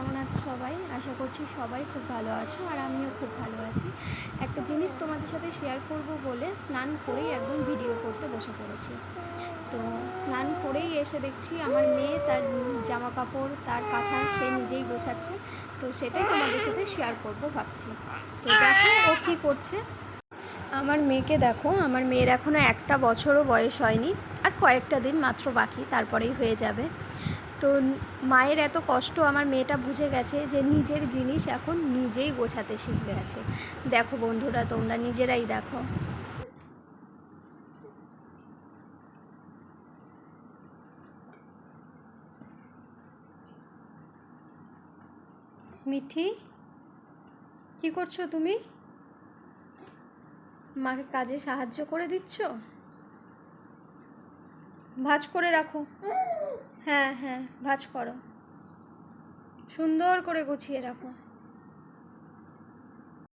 কেমন আছো সবাই? আশা করছি সবাই খুব ভালো আছো আর আমিও খুব ভালো আছি। একটা জিনিস তোমাদের সাথে শেয়ার করব বলে স্নান করেই একদম ভিডিও করতে বসে পড়েছি। তো স্নান করেই এসে দেখছি আমার মেয়ে তার জামা কাপড় তার কাঁথা সে নিজেই গোছাচ্ছে। তো সেটাই তোমাদের সাথে শেয়ার করব ভাবছি। তো দেখো ও কী করছে। আমার মেয়েকে দেখো, আমার মেয়ের এখনও 1 বছরও বয়স হয়নি, আর কয়েকটা দিন মাত্র বাকি, তারপরেই হয়ে যাবে। তো মায়ের এত কষ্ট আমার মেয়েটা বুঝে গেছে যে নিজের জিনিস এখন নিজেই গোছাতে শিখে গেছে। দেখো বন্ধুরা, তোমরা নিজেরাই দেখো। মিঠি, কি করছো তুমি? মাকে কাজে সাহায্য করে দিচ্ছ? ভাঁজ করে রাখো। হ্যাঁ হ্যাঁ, ভাঁজ করো, সুন্দর করে গুছিয়ে রাখো।